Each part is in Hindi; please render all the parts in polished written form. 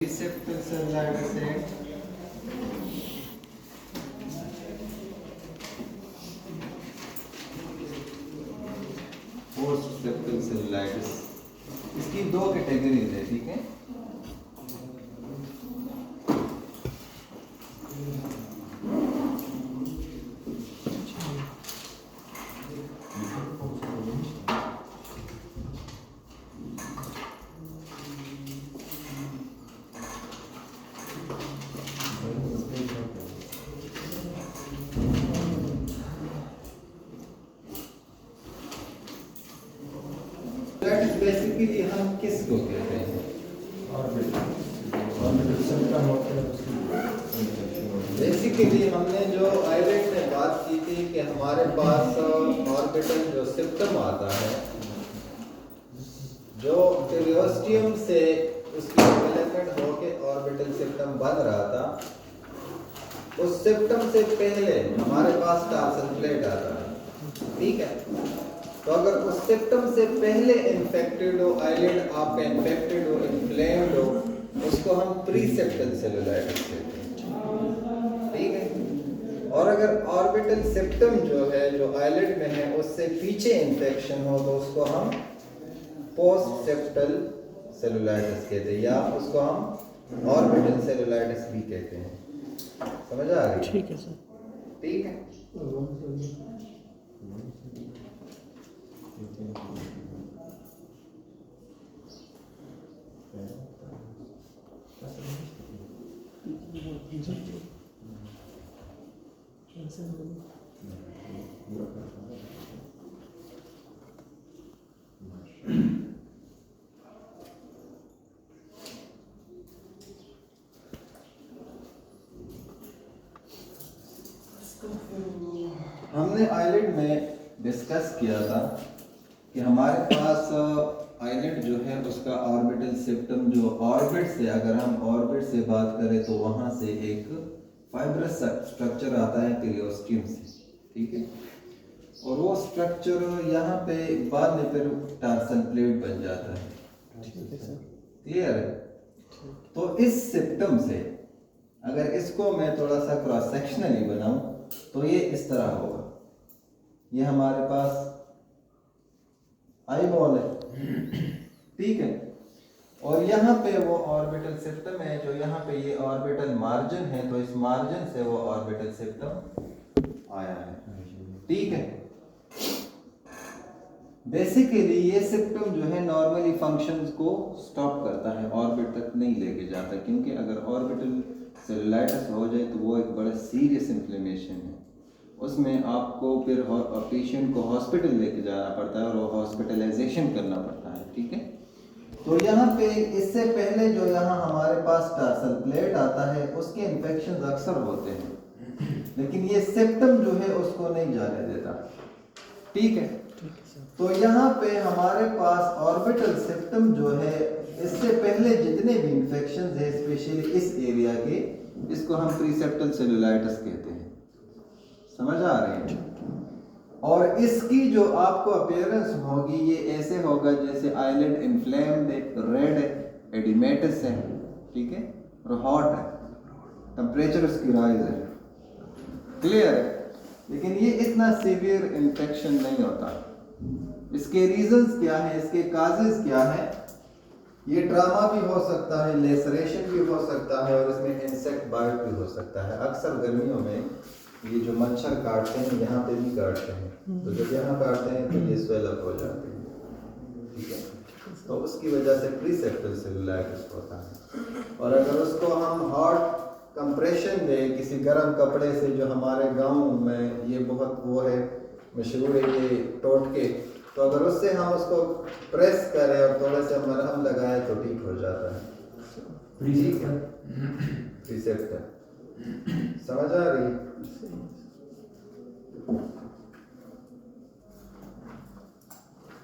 Septal cellulitis and post septal cellulitis, इसकी दो कैटेगरीज है, ठीक है। बेसिकली हम किसको कहते हैं? बेसिकली हमने जो आईलेट में बात की थी कि हमारे पास ऑर्बिटल जो सिप्टम आता है, जो पेरियोस्टियम से उसकी डेवलपमेंट होके ऑर्बिटल सिप्टम बन रहा था, उस सिप्टम से पहले हमारे पास टार्सल प्लेट आता है, ठीक है। तो अगर उस सिप्टम से पहले इन्फेक्टेड हो, आईलिड आपका इन्फेक्टेड हो, इन्फ्लेम्ड हो, उसको हम प्रीसेप्टल सेलुलाइटिस कहते हैं, ठीक है। और अगर ऑर्बिटल सिप्टम जो है, जो आईलिड में है, उससे पीछे इन्फेक्शन हो तो उसको हम पोस्ट सेप्टल सेलुलाइटिस कहते हैं, या उसको हम ऑर्बिटल सेलुलाइटिस भी कहते हैं। समझ आ रही है? ठीक है सर, ठीक है। हमने आईलिड में डिस्कस किया था कि हमारे पास आईलिड जो है उसका ऑर्बिटल सिप्टम, जो ऑर्बिट से, अगर हम ऑर्बिट से बात करें तो वहां से एक फाइब्रस स्ट्रक्चर आता है पेरियोस्टियम से, ठीक है। और वो स्ट्रक्चर यहाँ पे बाद में फिर टार्सल प्लेट बन जाता है, क्लियर है? तो इस सिप्टम से अगर इसको मैं थोड़ा सा क्रॉस सेक्शनली बनाऊं तो ये इस तरह होगा। ये हमारे पास आई बॉल है, ठीक है। और यहाँ पे वो ऑर्बिटल सिप्टम है, जो यहाँ पे ये ऑर्बिटल मार्जिन है, तो इस मार्जिन से वो ऑर्बिटल सिप्टम आया है, ठीक है। बेसिकली ये सिप्टम जो है नॉर्मली फंक्शंस को स्टॉप करता है, ऑर्बिट तक नहीं लेके जाता, क्योंकि अगर ऑर्बिटल सेलुलाइटिस हो जाए तो वो एक बड़ा सीरियस इन्फ्लेमेशन है। उसमें आपको फिर पेशेंट को हॉस्पिटल लेके जाना पड़ता है और वो हॉस्पिटलाइजेशन करना पड़ता है, ठीक है। तो यहाँ पे इससे पहले जो यहाँ हमारे पास टार्सल प्लेट आता है, उसके इन्फेक्शन अक्सर होते हैं, लेकिन ये सिप्टम जो है उसको नहीं जाने देता, ठीक है। तो यहाँ पे हमारे पास ऑर्बिटल सिप्टम जो है, इससे पहले जितने भी इन्फेक्शन है स्पेशली इस एरिया के, इसको हम प्रीसेप्टल सेलुलाइटिस कहते हैं। समझ आ रही है? और इसकी जो आपको अपीयरेंस होगी, ये ऐसे होगा जैसे आईलिड इन्फ्लेम्ड है, रेड है, एडिमेटस है, ठीक है, और हॉट है, टेम्परेचर इसकी राइज है, क्लियर है। लेकिन ये इतना सीवियर इन्फेक्शन नहीं होता। इसके रीजंस क्या है, इसके काजेस क्या है? ये ट्रामा भी हो सकता है, लेसरेशन भी हो सकता है, और इसमें इंसेक्ट बाइट भी हो सकता है। अक्सर गर्मियों में ये जो मच्छर काटते हैं, यहाँ पे भी काटते हैं, तो जब यहाँ काटते हैं तो ये स्वेल अप हो जाते हैं, ठीक है। तो उसकी वजह से प्रीसेप्टल सेलुलाइटिस होता है। और अगर उसको हम हॉट कंप्रेशन दें किसी गर्म कपड़े से, जो हमारे गाँव में ये बहुत वो है, मशहूर है ये टोटके, तो अगर उससे हम उसको प्रेस करें और थोड़ा सा मरहम लगाएं तो ठीक हो जाता है, ठीक है। प्रीसेप्टल, समझ आ रही है?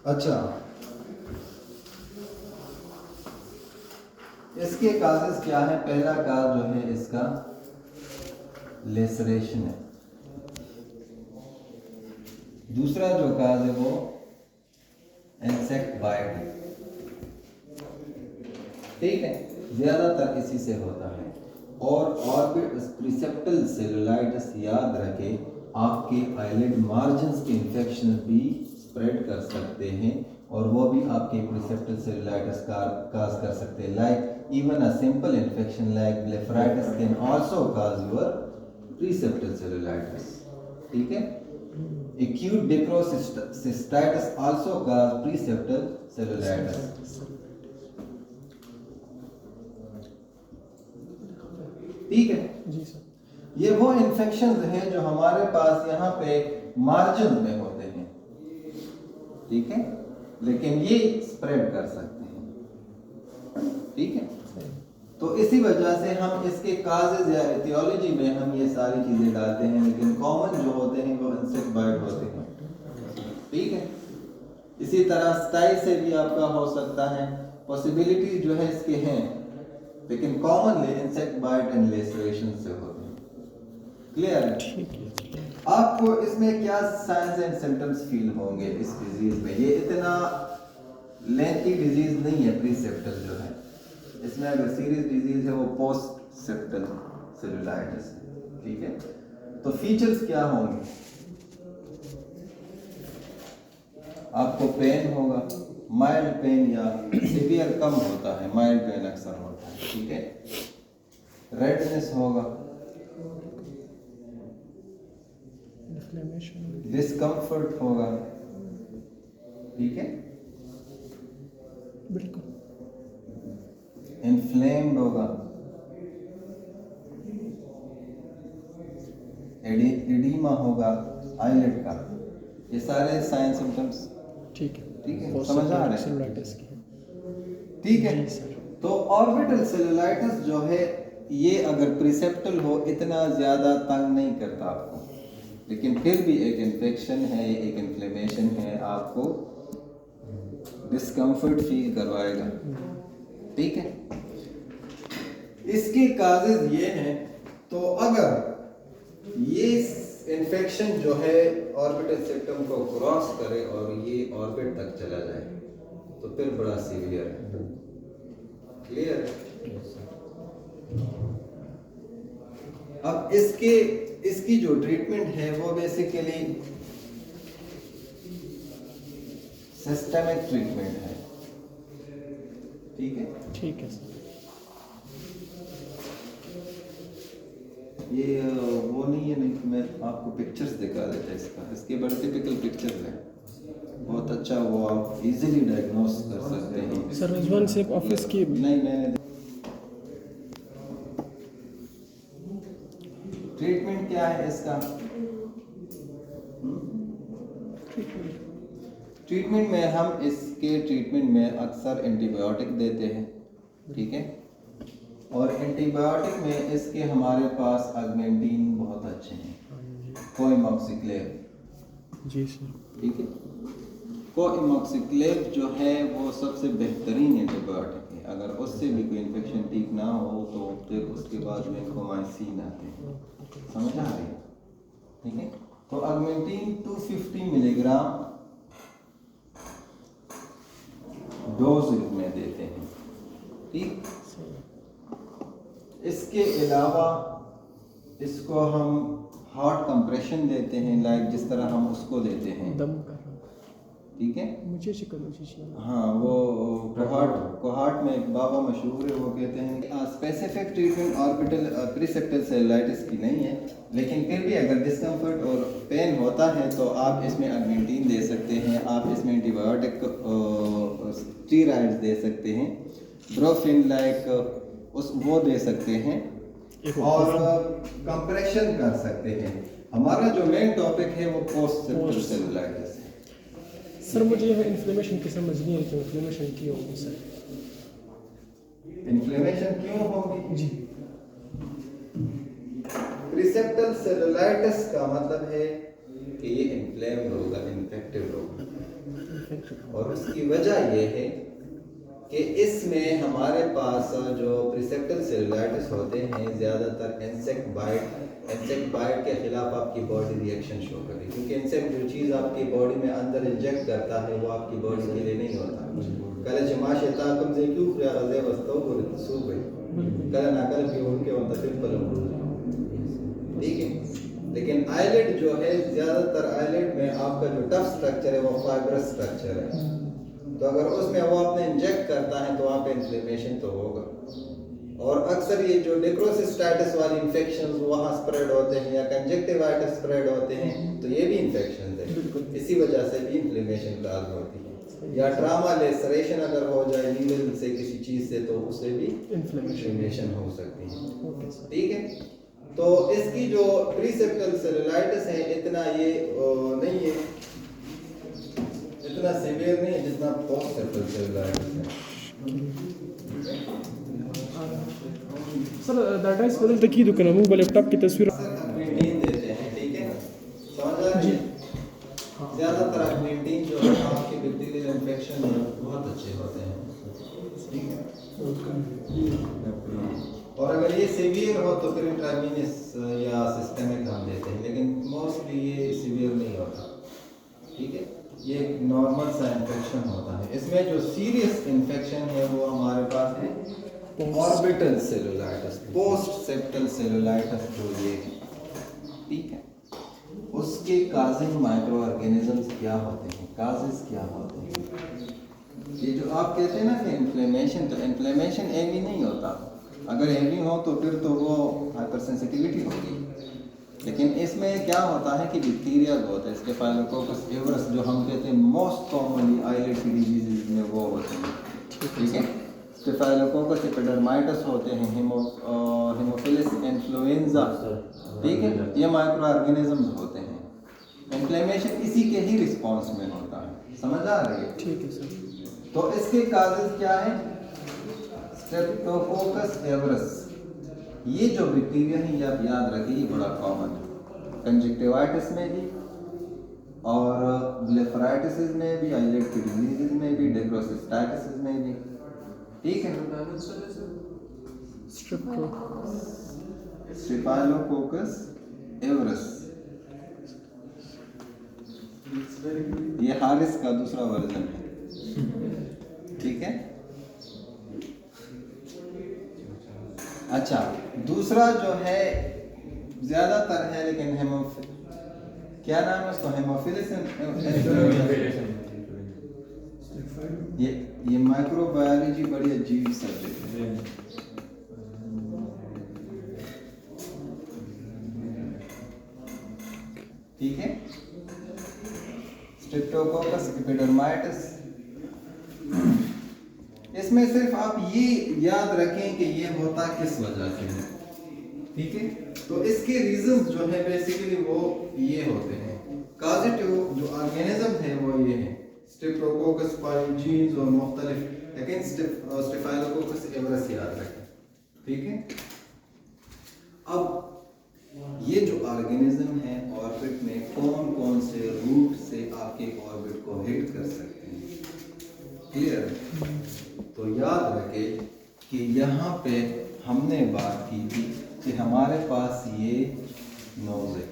अच्छा, इसके काजेस क्या है? पहला काज जो है इसका लेसरेशन है। दूसरा जो काज है वो इंसेक्ट बाइट है, ठीक है। ज़्यादातर इसी से होता है। और प्रिसेप्टल सेलुलाइटिस याद रखें, आपके आईलिड मार्जिन्स के इन्फेक्शन भी स्प्रेड कर सकते हैं और वो भी आपके प्रिसेप्टल सेलुलाइटिस काज कर सकते हैं। Like even a simple infection like blepharitis can also cause your preseptal cellulitis. ठीक है, acute necrocystitis also cause preseptal cellulitis। ठीक है जी सर। ये वो इन्फेक्शंस हैं जो हमारे पास यहाँ पे मार्जिन में होते हैं, ठीक है, लेकिन ये स्प्रेड कर सकते हैं। ठीक है, तो इसी वजह से हम इसके काजेज या एथियोलॉजी में हम ये सारी चीजें डालते हैं, लेकिन कॉमन जो होते हैं वो इंसेक्ट बाइट होते हैं। ठीक है, इसी तरह स्टाई से भी आपका हो सकता है, पॉसिबिलिटी जो है इसके हैं, लेकिन commonly insect bite and laceration से होते हैं। क्लियर है? आपको इसमें क्या साइंस एंड सिम्टम्स फील होंगे इस डिजीज में? ये इतना लेंथी डिजीज नहीं है प्रीसेप्टल जो है, इसमें अगर सीरियस डिजीज है वो पोस्ट सेप्टल सेलुलाइटिस है। ठीक है, तो फीचर्स क्या होंगे? आपको पेन होगा, माइल्ड पेन या सीवियर कम होता है, माइल्ड पेन अक्सर होता है। ठीक है, रेडनेस होगा, डिस्कम्फर्ट होगा। ठीक है, बिल्कुल, इन्फ्लेम्ड होगा, एडिमा होगा आईलिड का। ये सारे साइन सिम्टम्स ठीक है, ठीक है, समझ आ रहे हैं? ठीक है, जी सर। तो ऑर्बिटल सेलुलाइटिस जो है ये अगर प्रिसेप्टल हो इतना ज़्यादा तंग नहीं करता आपको, लेकिन फिर भी एक इन्फेक्शन है, एक इन्फ्लेमेशन है, आपको डिस्कम्फर्ट फील करवाएगा। ठीक है, इसके काजेज ये हैं, तो अगर ये इन्फेक्शन जो है ऑर्बिटल सेप्टम को क्रॉस करे और ये ऑर्बिट तक चला जाए तो फिर बड़ा सीवियर है। क्लियर है? अब इसकी जो ट्रीटमेंट है वो बेसिकली सिस्टेमिक ट्रीटमेंट है। ठीक है, ठीक है सर। ये वो नहीं है, नहीं तो मैं आपको पिक्चर्स दिखा देता इसका, इसके बड़े टिपिकल पिक्चर्स हैं, बहुत अच्छा, वो आप इजीली डायग्नोस कर सकते हैं। सर रिजवान से ऑफिस की नहीं, मैंने ट्रीटमेंट क्या है इसका? ट्रीटमेंट में हम इसके ट्रीटमेंट में अक्सर एंटीबायोटिक देते हैं। ठीक है, और एंटीबायोटिक में इसके हमारे पास ऑगमेंटिन बहुत अच्छे हैं, कोइमोक्सिक्लेव। जी सर। ठीक है, कोइमोक्सिक्लेव जो है वो सबसे बेहतरीन एंटीबायोटिक है। अगर उससे भी कोई इन्फेक्शन ठीक ना हो तो फिर उसके बाद वेंकोमाइसिन आते हैं। समझ आ रही है? ठीक है, तो ऑगमेंटिन 250 मिलीग्राम डोज में देते हैं। ठीक, इसके अलावा इसको हम हार्ट कंप्रेशन देते हैं, लाइक जिस तरह हम उसको देते हैं दम कर रहा ठीक है, मुझे शिकन हाँ, वो कोहार्ट में एक बाबा मशहूर है, वो कहते हैं स्पेसिफिक ट्रीटमेंट ऑर्बिटल प्रीसेप्टल सेलुलाइटिस की नहीं है, लेकिन फिर भी अगर डिस्कम्फर्ट और पेन होता है तो आप इसमें ऑगमेंटिन दे सकते हैं, आप इसमें एंटीबायोटिक स्टीरॉइड्स दे सकते हैं, ब्रोफिन लाइक वो दे सकते हैं और कंप्रेशन कर सकते हैं। हमारा जो मेन टॉपिक है वो पोस्ट सेप्टल सेलुलाइटिस है। सर मुझे यह इन्फ्लेमेशन की समझ नहीं है कि इन्फ्लेमेशन क्यों होगी सर? इन्फ्लेमेशन क्यों होगी जी? प्रीसेप्टल सेलुलाइटिस का मतलब है कि ये इन्फ्लेम्ड होगा, इन्फेक्टेड होगा, और उसकी वजह ये है कि इसमें हमारे पास जो प्रीसेप्टल सेलुलाइटिस होते हैं ज़्यादातर इंसेक्ट बाइट के खिलाफ आपकी बॉडी रिएक्शन शो करे, क्योंकि इंसेक्ट जो चीज़ आपकी बॉडी में अंदर इंजेक्ट करता है वो आपकी बॉडी के लिए नहीं होता, कल जमाशे ताकम जे क्यों यार दे वस्तु और सो गई कल ना कल भी उनके वंता सिंपल ठीक है। लेकिन आइलेट जो है ज्यादातर आइलेट में आपका जो टफ स्ट्रक्चर है वो फाइब्रस स्ट्रक्चर है, तो अगर उसमें वो आपने इंजेक्ट करता है तो वहाँ पे इन्फ्लेमेशन तो होगा। और अक्सर ये जो नेक्रोसिस्टाइटिस वाली इंफेक्शन वहाँ स्प्रेड होते हैं या कंजक्टिवाइटिस स्प्रेड होते हैं, तो ये भी इंफेक्शन है, इसी वजह से भी इन्फ्लेमेशन काज होती है। या ट्रामा लेसरेशन अगर हो जाए नीडल से किसी चीज़ से तो उससे भी इन्फ्लेमेशन हो सकती है। ठीक है, तो इसकी जो प्रीसेप्टल सेलुलाइटिस है इतना ये नहीं है, इतना सीवियर नहीं है जितना पोस्ट सेप्टल सेलुलाइटिस है। सर डाटा इस बदल तक ही दुकान मु लैपटॉप की तस्वीर मेंटेन देते हैं, ठीक है, समझ आ रही है। ज़्यादातर मेंटेन जो है आपके बैक्टीरियल इन्फेक्शन में बहुत अच्छे होते हैं, ठीक है। और अगर ये सीवियर हो तो फिर इंट्रावीनस या सिस्टेमिक हम देते हैं, लेकिन मोस्टली ये सीवियर नहीं होता, ठीक है। ये एक नॉर्मल सा इन्फेक्शन होता है। इसमें जो सीरियस इन्फेक्शन है वो हमारे पास है orbital cellulitis, post septal cellulitis जो ये है, ठीक है। उसके काजिंग माइक्रो ऑर्गेनिजम्स क्या होते हैं, काजेस क्या होते हैं। ये जो आप कहते हैं ना कि इन्फ्लेमेशन, तो इन्फ्लेमेशन एवी नहीं होता। अगर एवी हो तो फिर तो वो हाइपर सेंसिटिविटी होगी, लेकिन इसमें क्या होता है कि बैक्टीरिया जो होता है, स्टेफाइलोकोकस एवरस जो हम कहते हैं मोस्ट कॉमनली आइलेट की डिजीज में वो होते हैं, ठीक है। स्टेफाइलोकोकस एपिडर्माइटिस होते हैं, हेमोफिलस इन्फ्लुएंजा, ठीक है, ये माइक्रो ऑर्गेनिजम्स होते हैं। इन्फ्लेमेशन इसी के ही रिस्पॉन्स में होता है, समझ आ रही है, ठीक है सर। तो इसके काजेस क्या है, स्ट्रेप्टोकोकस एवरस, ये जो बैक्टीरिया है ये आप याद रखिए, ये बड़ा कॉमन है कंजक्टिवाइटिस में भी और ब्लेफराइटिस में भी, आइलेट की डिजीज में भी, डेक्रोसिस्टाइटिस में भी, ठीक है। स्टेफाइलोकोकस एवरस, ये हारिस का दूसरा वर्जन है, ठीक है। अच्छा, दूसरा जो है ज्यादातर है लेकिन क्या नाम है उसको, हेमोफिलस, ये माइक्रोबायोलॉजी बड़ी अजीब सब्जेक्ट है, ठीक है। स्ट्रेप्टोकोकस एपिडर्माइटिस, इसमें सिर्फ आप ये याद रखें कि ये होता किस वजह से है, ठीक है। तो इसके रीजंस जो है बेसिकली वो ये होते हैं, काजेटिव जो ऑर्गेनिज्म है वो ये है स्ट्रेप्टोकोकस पायोजीन्स और मुख्तलिफ, लेकिन स्टेफाइलोकोकस एवरस याद रखें, ठीक है। अब ये जो ऑर्गेनिज्म है ऑर्बिट में कौन कौन से रूट से आपके ऑर्बिट को हिट कर सकते हैं, क्लियर। तो याद रखें कि यहाँ पे हमने बात की थी कि हमारे पास ये नोज है,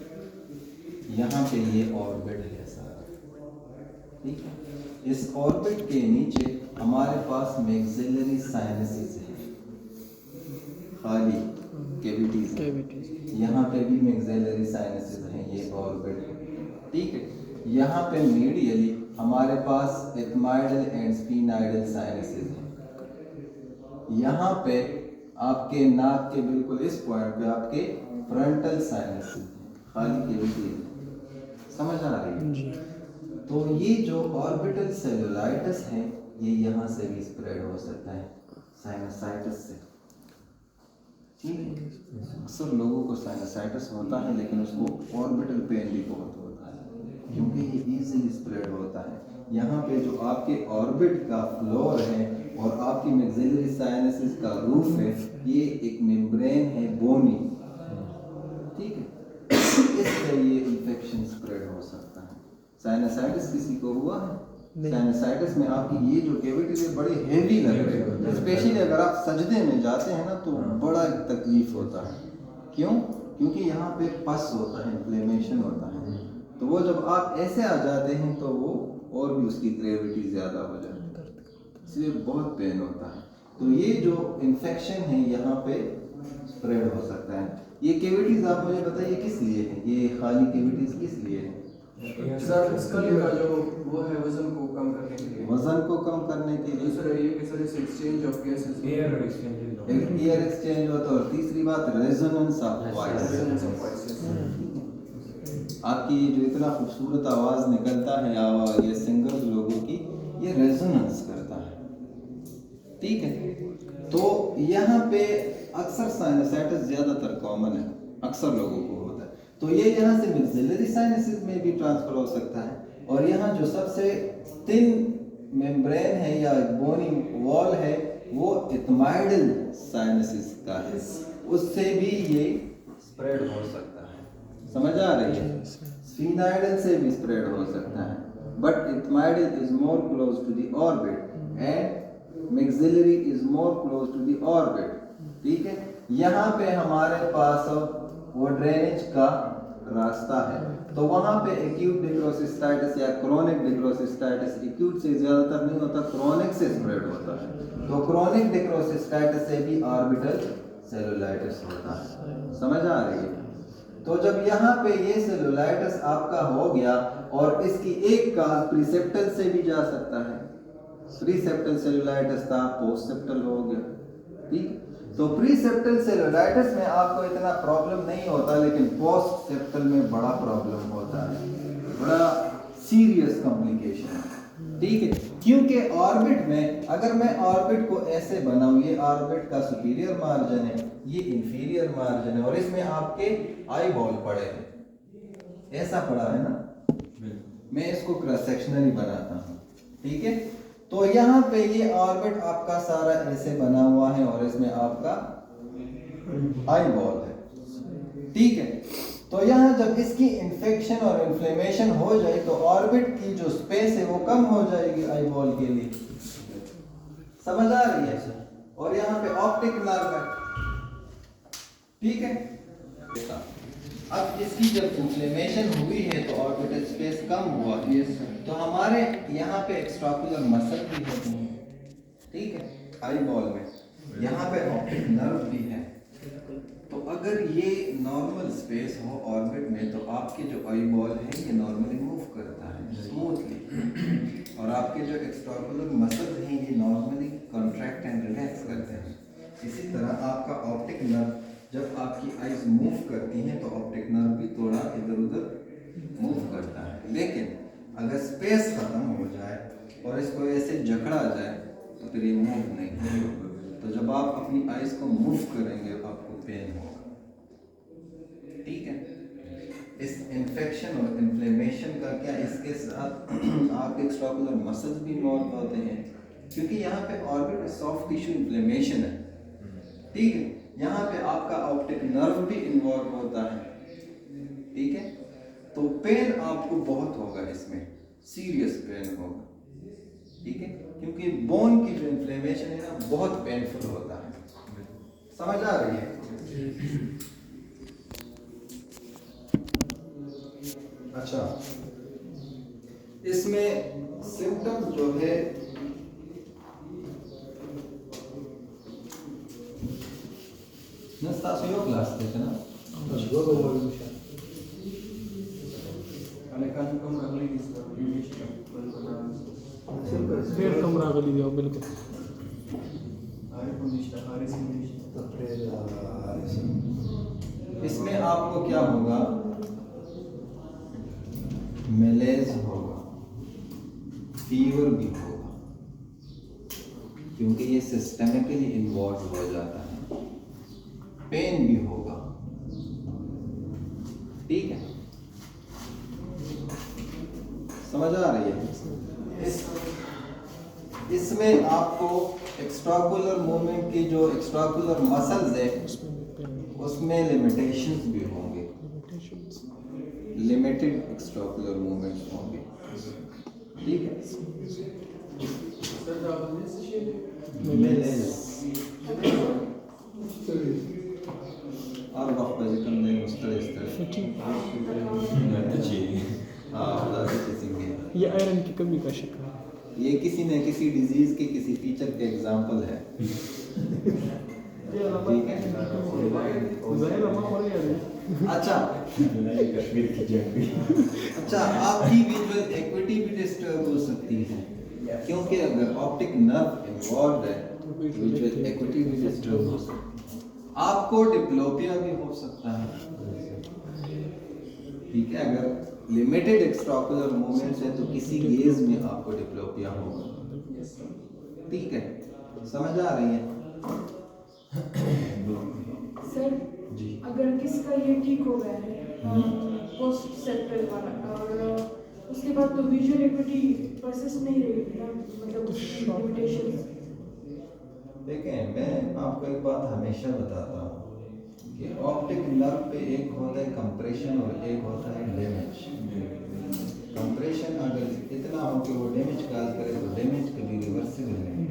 यहाँ पे ये ऑर्बिट है सारा, ठीक है। इस ऑर्बिट के नीचे हमारे पास मैक्सिलरी साइनसेस है, खाली कैविटीज, यहाँ पे भी मैक्सिलरी साइनसेस हैं, ये ऑर्बिट है, ठीक है। यहाँ पे मीडियली हमारे पास एथमाइडल एंड स्फीनाइडल साइनसेस हैं, यहाँ पे आपके नाक के बिल्कुल इस पॉइंट पे आपके फ्रंटल साइनसेस हैं, खाली कैविटी है, समझ आ रही है जी। तो ये जो ऑर्बिटल सेलुलाइटिस है ये यहाँ से भी स्प्रेड हो सकता है साइनसाइटिस से, ठीक है। अक्सर लोगों को साइनसाइटिस होता है लेकिन उसको ऑर्बिटल पेन भी बहुत होता है क्योंकि ये इजीली स्प्रेड होता है। यहाँ पे जो आपके ऑर्बिट का फ्लोर है और आपकी मैक्सिलरी साइनसेस का रूफ है, ये एक मेम्ब्रेन है बोनी, ठीक है, इससे ये इन्फेक्शन स्प्रेड हो सकता है। साइनसाइटिस किसी को हुआ है? साइनसाइटिस में आपकी ये जो कैविटी है बड़ी हेवी लग रही है, स्पेशली अगर आप सजदे में जाते हैं ना तो बड़ा तकलीफ होता है। क्यों? क्योंकि यहाँ पे पस होता है, इन्फ्लेमेशन होता है, तो वो जब आप ऐसे आ जाते हैं तो वो और भी उसकी ग्रेविटी ज़्यादा हो जाती है, इसलिए बहुत पेन होता है। तो ये जो इन्फेक्शन है यहाँ पे स्प्रेड हो सकता है। ये केविटीज आप मुझे बताइए किस लिए है, ये खाली केविटीज किस लिए है? सर स्कल का जो वो है वजन को कम करने के लिए, वजन को कम करने के लिए, दूसरा ये कि सर इस exchange of gases, air exchange air exchange होता है, और तीसरी बात resonance of voice. Resonance of voices. आपकी ये जो इतना खूबसूरत आवाज़ निकलता है आवाज़ ये सिंगर्स लोगों की, ये रेजोनेंस करता है। ठीक है, तो यहाँ पे अक्सर साइनसाइटिस ज़्यादातर कॉमन है, अक्सर लोगों को होता है। तो ये यहाँ से मैक्सिलरी साइनसिस में भी ट्रांसफर हो सकता है, और यहाँ जो सबसे थिन मेम्ब्रेन है या बोनी वॉल है वो इथमाइडल साइनसिस का है, उससे भी ये स्प्रेड हो सकता है। समझ आ रही है? स्फीनाइडल से भी स्प्रेड हो सकता है, but ethmoidal is more close to the orbit and maxillary is more close to the orbit. ठीक है, यहाँ पे हमारे पास वो ड्रेनेज का रास्ता है, तो वहाँ पे एक्यूट डिक्रोसिस्टाइटिस या क्रोनिक डिक्रोसिस्टाइटिस, एक्यूट से ज़्यादातर नहीं होता, क्रोनिक से स्प्रेड होता है। तो क्रोनिक डिक्रोसिस्टाइटिस से भी ऑर्बिटल सेलुलाइटिस होता है। समझ आ रही है? तो जब यहाँ पे ये सेलुलाइटिस आपका हो गया, और इसकी एक काज प्रीसेप्टल से भी जा सकता है, प्रीसेप्टल सेलुलाइटिस था, पोस्टसेप्टल हो गया। ठीक, तो प्रीसेप्टल सेलुलाइटिस में आपको इतना प्रॉब्लम नहीं होता, लेकिन पोस्टसेप्टल में बड़ा प्रॉब्लम होता है, बड़ा सीरियस कॉम्प्लिकेशन है। ठीक है, क्योंकि ऑर्बिट में अगर मैं ऑर्बिट को ऐसे बनाऊं, ये ऑर्बिट का सुपीरियर मार्जिन है, ये इंफीरियर मार्जिन है, और इसमें आपके आई बॉल पड़े हैं, ऐसा पड़ा है ना, मैं इसको क्रॉस सेक्शनली बनाता हूँ। ठीक है, तो यहाँ पे ये ऑर्बिट आपका सारा ऐसे बना हुआ है, और इसमें आपका आई बॉल है। ठीक है, तो यहाँ जब इसकी इन्फेक्शन और इन्फ्लेमेशन हो जाए तो ऑर्बिट की जो स्पेस है वो कम हो जाएगी आई बॉल के लिए। समझ आ रही है? और यहाँ पे ऑप्टिक नर्व है। ठीक है, अब इसकी जब इन्फ्लेमेशन हुई है तो ऑर्बिटल स्पेस कम हुआ है, तो हमारे यहाँ पे एक्स्ट्राकुलर मसल भी होती है। ठीक है, आई बॉल में यहाँ पे ऑप्टिक नर्व भी है। तो अगर ये नॉर्मल स्पेस हो ऑर्बिट में, तो आपके जो आई बॉल है ये नॉर्मली मूव करता है स्मूथली, और आपके जो एक्स्ट्राकुलर मसल हैं ये नॉर्मली कॉन्ट्रैक्ट एंड रिलैक्स करते हैं। इसी तरह आपका ऑप्टिक नर्व जब आपकी आईज मूव करती हैं तो ऑप्टिक नर्व भी थोड़ा इधर उधर मूव करता है। लेकिन अगर स्पेस खत्म हो जाए और इसको ऐसे जकड़ा जाए तो फिर ये मूव नहीं होगा। तो जब आप अपनी आईज को मूव करेंगे आपको पेन होगा। ठीक है, इस इन्फेक्शन और इन्फ्लेमेशन का क्या, इसके साथ आपके एक्स्ट्राकुलर मसल्स भी इन्वॉल्व होते हैं, क्योंकि यहाँ पे ऑर्बिट में सॉफ्ट टिश्यू इन्फ्लेमेशन है। ठीक है, यहाँ पे आपका ऑप्टिक नर्व भी इन्वॉल्व होता है। ठीक है, तो पेन आपको बहुत होगा, इसमें सीरियस पेन होगा। ठीक है, क्योंकि बोन की जो इन्फ्लेमेशन है ना बहुत पेनफुल होता है। समझ आ रही है? अच्छा, इसमें सिम्टम जो है नस्तासियो क्लास थे ना, डेढ़ कमरा गली दिया बिल्कुल। इसमें आपको क्या होगा, मेलेज होगा, फीवर भी होगा, क्योंकि ये सिस्टमिकली इन्वॉल्व हो जाता है, पेन भी होगा। ठीक है, समझ आ रही है? इसमें आपको एक्स्ट्राकुलर मूवमेंट की जो एक्स्ट्राकुलर मसल्स है उसमें लिमिटेशंस भी होंगे, लिमिटेड एक्स्ट्राकुलर मूवमेंट्स होंगे। ठीक है, और वक्त बजकन में ये आयरन की कमी का शिकार। ये किसी न किसी डिजीज के किसी फीचर के एग्जांपल है। ठीक है। अच्छा अच्छा, आपकी विजुअल एक्विटी भी डिस्टर्ब हो सकती है, क्योंकि अगर ऑप्टिक नर्व इन्वॉल्व है तो विजुअल एक्विटी भी डिस्टर्ब हो सकती है। आपको डिप्लोपिया भी हो सकता है। ठीक है, अगर लिमिटेड एक्स्ट्राओकुलर मूवमेंट्स है तो किसी गेज में आपको डिप्लोपिया होगा। ठीक है, समझ आ रही है? सर जी। अगर किसका ये ठीक हो गया है पोस्ट सेप्टल वाला और उसके बाद तो विजुअल एक्विटी प्रोसेस नहीं रहेगी ना, मतलब लिमिटेशंस। देखें, मैं आपको एक बात हमेशा बताता हूँ कि ऑप्टिक नर्व पे एक होता है कंप्रेशन और एक होता है डैमेज। कंप्रेशन अगर इतना हो कि वो डैमेज काज करे तो डैमेज कभी रिवर्सिबल नहीं,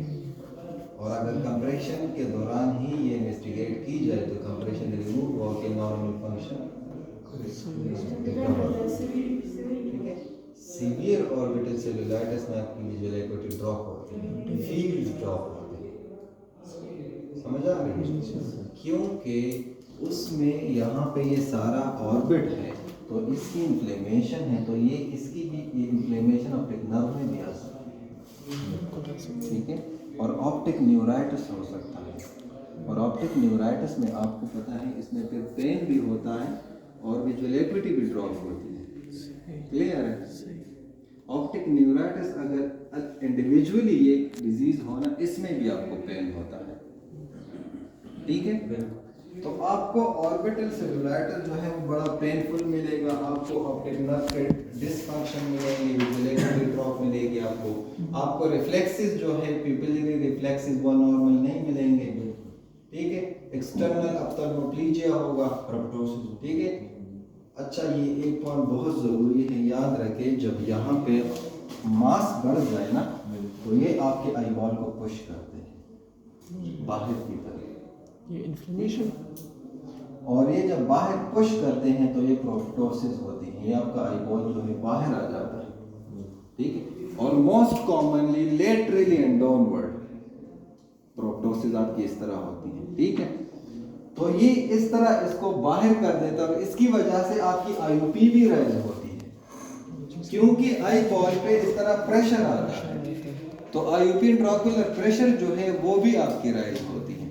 और अगर कंप्रेशन के दौरान ही ये इन्वेस्टिगेट की जाए तो कंप्रेशन रिमूव होकर normal function. Severe orbital cellulitis में आपकी विजुअल एक्विटी ड्रॉप होती है, फील्ड ड्रॉप होती है। समझ आ रही है? क्योंकि उसमें यहाँ पे ये सारा ऑर्बिट है तो इसकी इन्फ्लेमेशन है, तो ये इसकी भी इन्फ्लेमेशन ऑप्टिक नर्व में भी आ सकती है। ठीक है, और ऑप्टिक न्यूराइटिस हो सकता है, और ऑप्टिक न्यूराइटिस में आपको पता है इसमें फिर पेन भी होता है और विजुअल एक्विटी भी ड्रॉप होती है। क्लियर है? ऑप्टिक न्यूराइटिस अगर इंडिविजुअली ये डिजीज होना, इसमें भी आपको पेन होता है। ठीक है, तो आपको ऑर्बिटल सेलुलाइटिस जो है वो बड़ा पेनफुल मिलेगा, आपको ऑप्टिक नर्व के डिसफंक्शन मिलेंगे, विजुअल एक्विटी ड्रॉप मिलेगी, आपको रिफ्लेक्सेस जो है पिपिलरी रिफ्लेक्सेस वो नॉर्मल नहीं मिलेंगे। ठीक है, एक्सटर्नल ऑप्थेल्मोप्लेजिया होगा, प्रोप्टोसिस। ठीक है। अच्छा, ये एक पॉइंट बहुत ज़रूरी है, याद रखें, जब यहाँ पे मास बढ़ जाए ना तो ये आपके आई बॉल को पुश करते हैं बाहर की तरफ, ये इन्फ्लेमेशन, और ये जब बाहर पुश करते हैं तो ये प्रोप्टोसिस होती है, ये आपका आई बॉल जो है बाहर आ जाता है। ठीक है, और most commonly laterally and downward proptosis आपकी इस तरह होती है। ठीक है, तो ये इस तरह इसको बाहर कर देता है, इसकी वजह से आपकी आईओपी भी राइज होती है, क्योंकि आई बॉल पे इस तरह प्रेशर आता है, तो आईओपी इंट्राओकुलर प्रेशर जो है वो भी आपकी राइज होती है।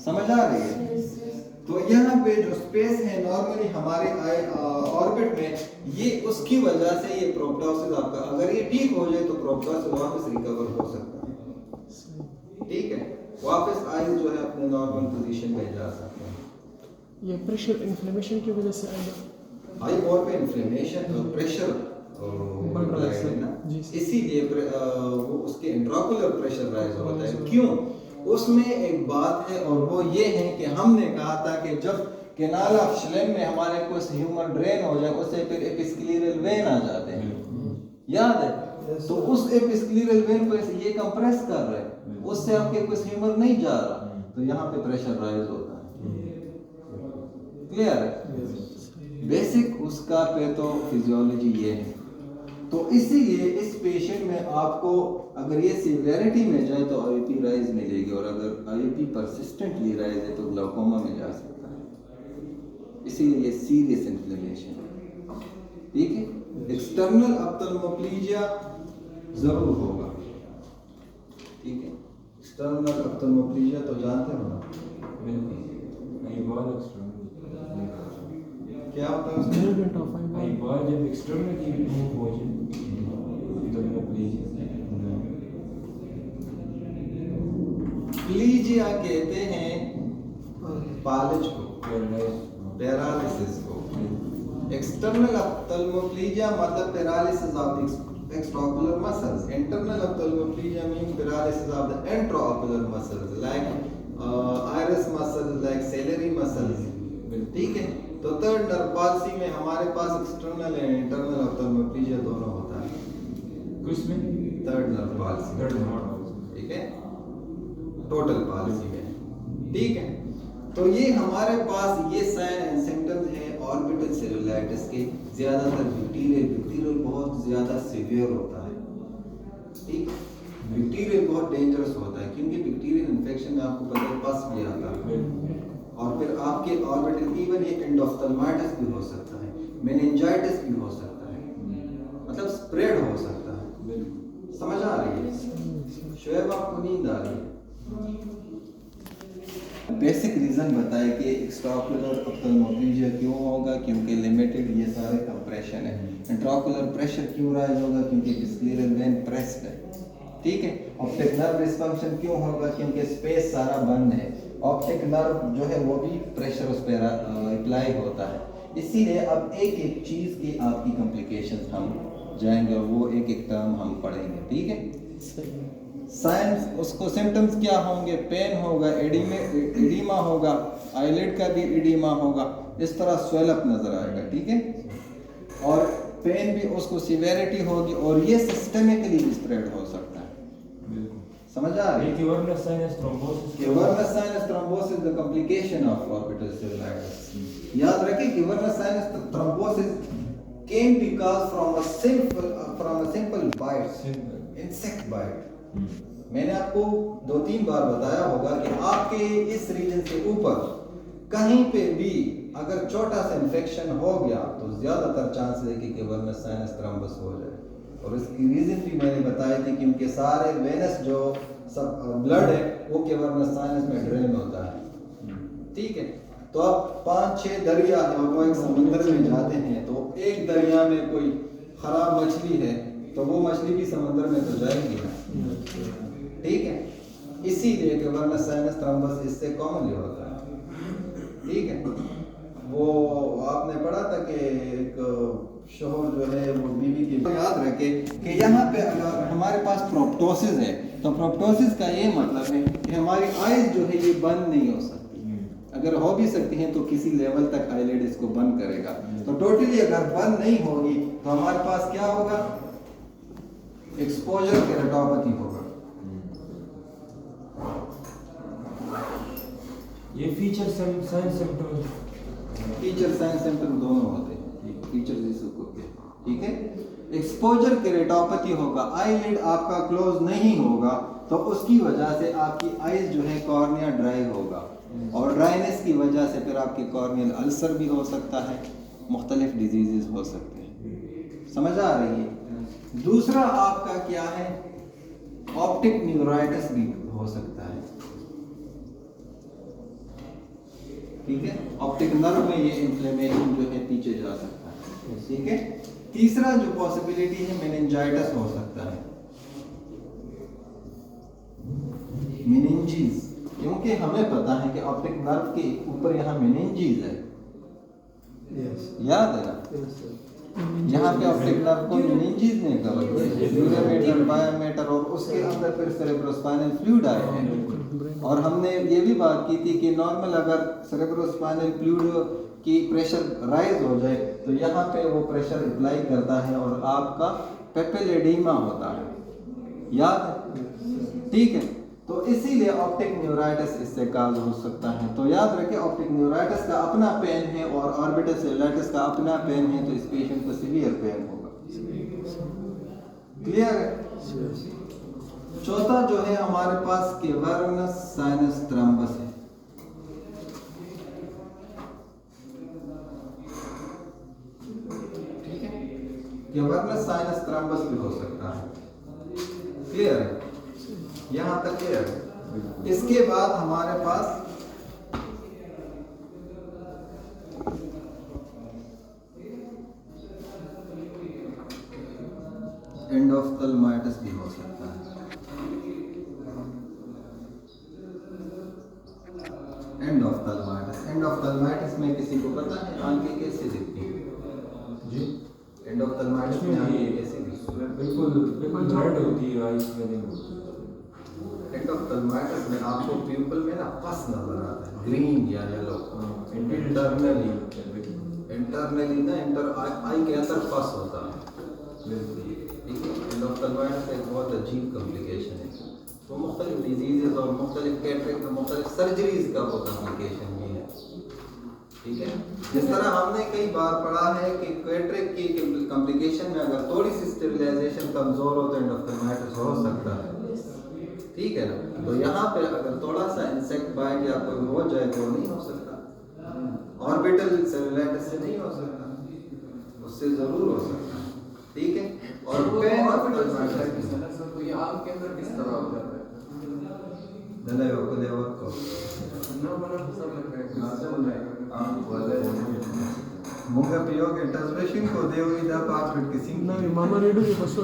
समझ आ रही है? तो यहाँ पे जो स्पेस है नॉर्मली हमारे आई ऑर्बिट में, ये उसकी वजह से ये प्रोप्टोसिस आपका, अगर ये ठीक हो जाए तो प्रोप्टोसिस वापस रिकवर हो सकता है। ठीक है, वापस आई जो है अपने नॉर्मल पोजीशन में जा सकते हैं। ये प्रेशर इन्फ्लेमेशन की वजह से आएगा। आई बॉल पे इन्फ्लेमेशन और प्रेशर बढ़ रहा है ना, इसीलिए वो उसके इंट्राओकुलर प्रेशर राइज होता है। क्यों? उसमें एक बात है, और वो ये है कि हमने कहा था कि जब कैनाल ऑफ श्लेम में हमारे कुछ ह्यूमर ड्रेन हो जाए, उससे फिर एपिस्क्लेरल वेन आ जाते हैं, याद है? तो उस एपिस्क्लेरल वेन को ये कंप्रेस कर रहे हैं, उससे आपके कुछ ह्यूमर नहीं जा रहा, तो यहाँ पे प्रेशर राइज होता है। क्लियर है? बेसिक उसका पैथोफिजियोलॉजी ये है। तो इसीलिए इस पेशेंट में आपको अगर ये सिवियरिटी में जाए तो आईओपी राइज मिलेगी, और अगर आईओपी परसिस्टेंटली राइज है तो ग्लाउकोमा में जा सकता है। इसीलिए ये सीरियस इन्फ्लेमेशन है। ठीक है, एक्सटर्नल ऑप्थेल्मोप्लेजिया जरूर होगा। ठीक है, एक्सटर्नल ऑप्थेल्मोप्लेजिया तो जानते हो ना? क्या होता है उसमें? मूवमेंट ऑफ आई बॉल जब एक्सटर्नल की मूव हो जाए प्लीजिया कहते हैं पालिज को, पैरालिसिस को। एक्सटर्नल ऑप्थेल्मोप्लेजिया मतलब paralysis of the extraocular muscles, internal ophthalmoplegia mean paralysis of the intraocular muscles like iris muscles, like ciliary muscles. ठीक है, तो थर्ड नर्व पाल्सी में हमारे पास एक्सटर्नल एंड इंटरनल ऑप्थेल्मोप्लेजिया दोनों होता है। किसमें? Third nerve palsy. ठीक है, टोटल पाल्सी में। ठीक है, तो ये हमारे पास ये साइन एंड सिम्टम्स हैं ऑर्बिटल सेलुलाइटिस के। ज्यादातर ब्यूटीरियल बहुत ज्यादा सीवियर होता है। ठीक है। बैक्टीरियल बहुत डेंजरस होता है क्योंकि बैक्टीरियल इन्फेक्शन में आपको पता है पस भी आता है और फिर आपके ऑर्बिटल इवन ये एंडोफ्थल्माइटिस भी हो सकता है, मेनिंजाइटिस भी हो सकता है, मतलब स्प्रेड हो सकता है। समझ आ रही है? शोएब आपको नींद आ रही है? बेसिक रीज़न बताए कि एक्स्ट्राओकुलर ऑप्थेल्मोप्लेजिया क्यों होगा, क्योंकि लिमिटेड ये सारे कंप्रेशन है। इंट्राओकुलर प्रेशर क्यों राइज होगा, क्योंकि स्क्लेरल वेन प्रेस्ड है, ठीक है। ऑप्टिक नर्व डिसफंक्शन क्यों होगा, क्योंकि स्पेस सारा बंद है। ऑप्टिक नर्व जो है वो भी प्रेशर उस पर अप्लाई होता है। इसीलिए अब एक एक चीज़ की आपकी कॉम्प्लिकेशंस हम जाएंगे और वो एक एक टर्म हम पढ़ेंगे, ठीक है। साइंस उसको सिम्टम्स क्या होंगे, पेन होगा, एडिमा होगा, आईलिड का भी एडिमा होगा, इस तरह स्वेलअप नजर आएगा, ठीक है। और पेन भी उसको सिवेरिटी होगी और ये सिस्टेमिकली भी स्प्रेड हो सकता है। समझ आ रही है? Cavernous sinus thrombosis Cavernous sinus thrombosis the complication of orbital cellulitis। याद रखें cavernous sinus thrombosis came because from a simple bite, insect bite। मैंने आपको 2-3 बार बताया होगा कि आपके इस रीजन से ऊपर कहीं पे भी अगर छोटा सा इन्फेक्शन हो गया तो ज़्यादातर चांस है कि कैवर्नस साइनस थ्रम्बस हो जाए। और इसकी रीज़न भी मैंने बताई थी क्योंकि सारे वेनस जो सब ब्लड है वो कैवर्नस साइनस में ड्रेन होता है, ठीक है। तो अब 5-6 दरिया है और वो एक समुद्र में जाते हैं तो एक दरिया में कोई खराब मछली है तो वो मछली भी समुद्र में तो जाएगी ना, ठीक है। इसीलिए कैवर्नस साइनस थ्रम्बस इससे कॉमनली होता है, ठीक है। वो आपने पढ़ा था कि एक शोहर जो है वो बीवी की, याद रखे कि यहाँ पे अगर हमारे पास प्रोप्टोसिस है तो प्रोप्टोसिस का ये मतलब है कि हमारी आइज जो है ये बंद नहीं हो सकती। अगर हो भी सकती हैं तो किसी लेवल तक आईलिड इसको बंद करेगा। तो टोटली अगर बंद नहीं होगी तो हमारे पास क्या होगा, एक्सपोजर केराटोपैथी होगा। ये feature signs symptoms, feature signs symptom दोनों होते हैं, फीचर जिसको ठीक है। एक्सपोजर केराटोपैथी होगा, आईलिड आपका क्लोज नहीं होगा तो उसकी वजह से आपकी आईज जो है कॉर्निया ड्राई होगा और ड्राइनेस की वजह से फिर आपके कॉर्नियल अल्सर भी हो सकता है, मुख्तलिफ डिजीजेस हो सकते हैं। समझ आ रही है? दूसरा आपका क्या है, ऑप्टिक न्यूराइटिस भी हो सकता है, ठीक है। ऑप्टिक नर्व में ये इन्फ्लेमेशन जो है पीछे जा सकता है, ठीक है। तीसरा जो पॉसिबिलिटी है मेनिंजाइटिस हो सकता है, मेनिंजीज, क्योंकि हमें पता है कि ऑप्टिक नर्व के ऊपर यहाँ मेनिंजीज है, याद है ना। यहाँ पे ऑप्टिक नर्व को मेनिंजीज ने कवर किया, ड्यूरामेटर, बायोमेटर और उसके अंदर फिर सेरेब्रोस्पाइनल फ्लूइड आए हैं। और हमने ये भी बात की थी कि नॉर्मल अगर सेरेब्रोस्पाइनल फ्लूइड की प्रेशर राइज हो जाए तो यहाँ पे वो प्रेशर अप्लाई करता है और आपका पेपिलेडिमा होता है, याद है, ठीक है। तो इसीलिए ऑप्टिक न्यूराइटिस इससे काज हो सकता है। तो याद रखें ऑप्टिक न्यूराइटिस का अपना पेन है और ऑर्बिटल सेलुलाइटिस का अपना पेन है, तो इस पेशेंट को सीवियर पेन होगा। क्लियर है? चौथा जो है हमारे पास कैवर्नस साइनस थ्रम्बस है, ठीक है। कैवर्नस साइनस थ्रम्बस भी हो सकता है, क्लियर है? यहाँ तक क्लियर है। इसके बाद हमारे पास एंडोफ्थल्माइटिस भी हो सकता है। एंडोफ्थल्माइटिस में किसी को पता है आंखें कैसे दिखती हैं जी? एंडोफ्थल्माइटिस में आंखें कैसे दिखती हैं? बिल्कुल ब्लड होती है आईज में नहीं होती। एंडोफ्थल्माइटिस में आपको प्यूपल में ना पस नजर आता है, ग्रीन या येलो, इंटरनली ना इंटर आई के अंदर पस होता है। एंडोफ्थल्माइटिस एक बहुत अजीब कॉम्प्लिकेशन है। तो मुख्तलिफ डिजीज़ और मुख्तलिफ कैटरेक्ट और मुख्तलिफ सर्जरीज का वो कॉम्प्लिकेशन भी है। ठीक है। जिस तरह हमने कई बार पढ़ा है कि कैटरेक्ट की कॉम्प्लिकेशन में अगर थोड़ी सी स्टेबलाइजेशन कमजोर हो तो एंडोफ्थल्माइटिस हो सकता है, ठीक है ना। तो यहाँ पे अगर थोड़ा सा इंसेक्ट बाइट या कोई हो जाए तो नहीं हो सकता, ऑर्बिटल सेलुलाइटिस से नहीं हो सकता, उससे जरूर हो सकता है, ठीक है। और पेन तो ये आम के अंदर किस तरह हो जाता है? Munga piyoge tasbishin ko deu ida paakrit kisim नहीं मामा रेडो के बस हो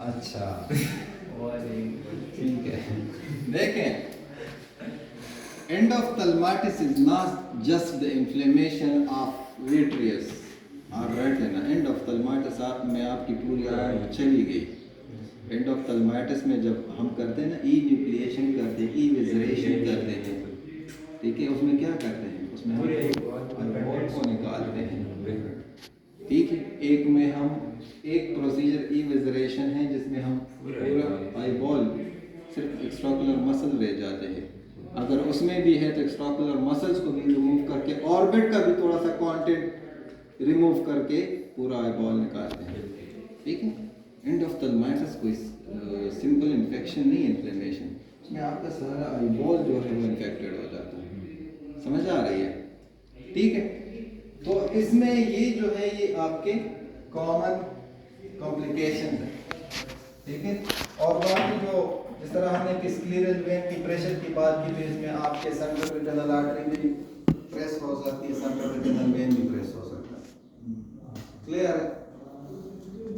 अच्छा ठीक है। देखें, endophthalmitis is not just the inflammation of vitreous or retina. endophthalmitis आप में आपकी पूरी आँख चली गई। एंडोफ्थल्माइटिस में जब हम करते हैं ना, ई न्यूक्लिएशन करते हैं, ई विजरेशन करते हैं, ठीक है, उसमें क्या करते हैं, उसमें हम आईबॉल को निकालते हैं, ठीक है। एक में हम एक प्रोसीजर ई विजरेशन है जिसमें हम पूरा आईबॉल सिर्फ एक्स्ट्राकुलर मसल रह जाते हैं। अगर उसमें भी है तो एक्स्ट्राकुलर मसल्स को भी रिमूव करके ऑर्बिट का भी थोड़ा सा कंटेंट रिमूव करके पूरा आईबॉल निकालते हैं, ठीक है। एंडोफ्थल्माइटिस कोई सिंपल इन्फेक्शन नहीं, इन्फ्लेमेशन, उसमें आपका सारा आईबॉल जो है वो इन्फेक्टेड हो जाता है, समझ आ रही है, ठीक है। तो इसमें ये जो है ये आपके कॉमन कॉम्प्लिकेशन है, ठीक है। और बाकी जो जिस तरह हमने कि स्क्लेरल वेन की प्रेशर की बात की तो इसमें आपके सेंट्रल रेटिनल आर्टरी भी प्रेस हो सकती है, सेंट्रल रेटिनल वेन भी प्रेस हो सकता है, क्लियर है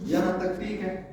यहाँ तक, ठीक है।